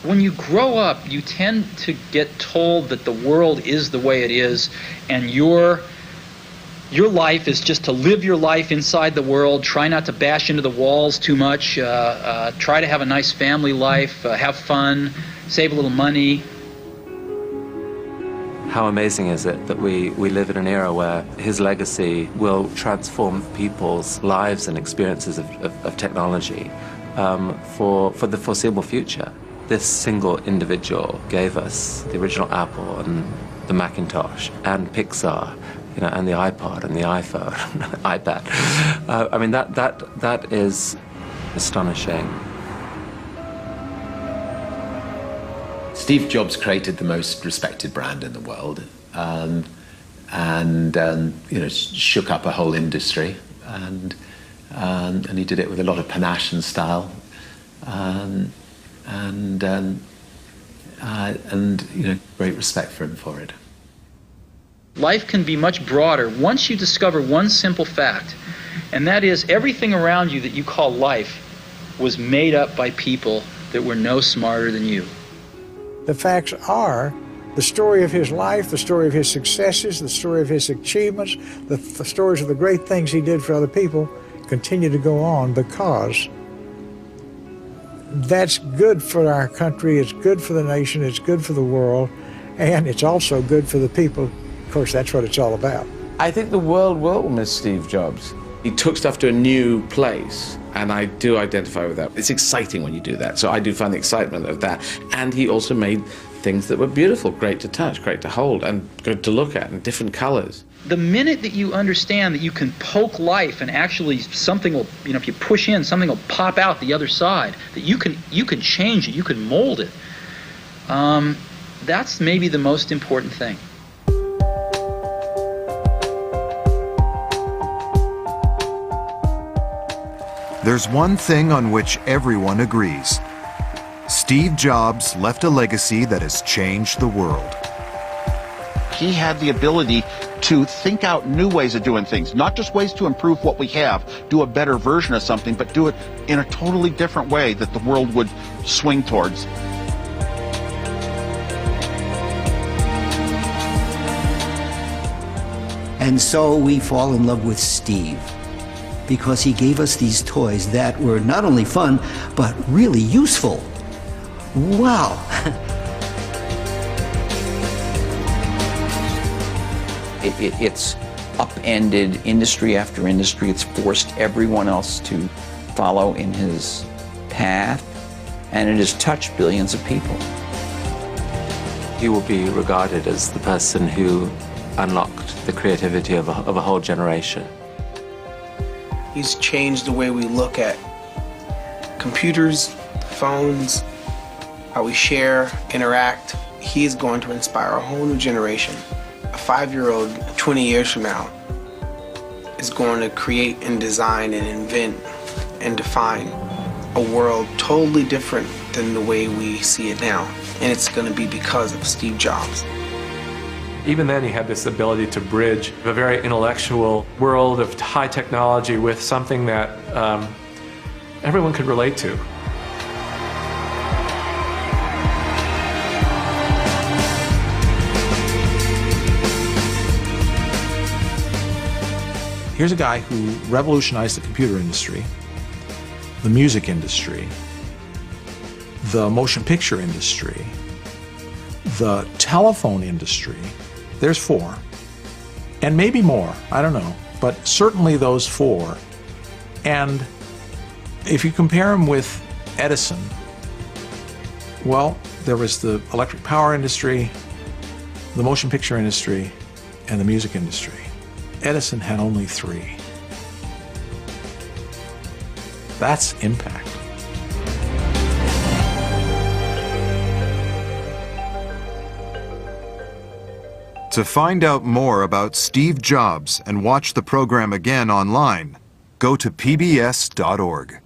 when you grow up, you tend to get told that the world is the way it is, and your life is just to live your life inside the world, try not to bash into the walls too much, try to have a nice family life, have fun, save a little money. How amazing is it that we live in an era where his legacy will transform people's lives and experiences of technology for the foreseeable future. This single individual gave us the original Apple and the Macintosh and Pixar, and the iPod and the iPhone, iPad. I mean, that is astonishing. Steve Jobs created the most respected brand in the world, and shook up a whole industry, and he did it with a lot of panache and style, and great respect for him for it. Life can be much broader once you discover one simple fact, and that is everything around you that you call life was made up by people that were no smarter than you. The facts are the story of his life, the story of his successes, the story of his achievements, the stories of the great things he did for other people continue to go on, because that's good for our country, it's good for the nation, it's good for the world, and it's also good for the people. Of course, that's what it's all about. I think the world will miss Steve Jobs. He took stuff to a new place, and I do identify with that. It's exciting when you do that, so I do find the excitement of that. And he also made things that were beautiful, great to touch, great to hold, and good to look at, in different colors. The minute that you understand that you can poke life and actually something will, if you push in, something will pop out the other side, that you can change it, you can mold it, that's maybe the most important thing. There's one thing on which everyone agrees. Steve Jobs left a legacy that has changed the world. He had the ability to think out new ways of doing things, not just ways to improve what we have, do a better version of something, but do it in a totally different way that the world would swing towards. And so we fall in love with Steve, because he gave us these toys that were not only fun, but really useful. Wow. It's upended industry after industry. It's forced everyone else to follow in his path, and it has touched billions of people. He will be regarded as the person who unlocked the creativity of a whole generation. He's changed the way we look at computers, phones, how we share, interact. He's going to inspire a whole new generation. A 5-year-old 20 years from now is going to create and design and invent and define a world totally different than the way we see it now. And it's going to be because of Steve Jobs. Even then, he had this ability to bridge a very intellectual world of high technology with something that everyone could relate to. Here's a guy who revolutionized the computer industry, the music industry, the motion picture industry, the telephone industry. There's 4, and maybe more, I don't know, but certainly those 4. And if you compare him with Edison, well, there was the electric power industry, the motion picture industry, and the music industry. Edison had only 3. That's impact. To find out more about Steve Jobs and watch the program again online, go to pbs.org.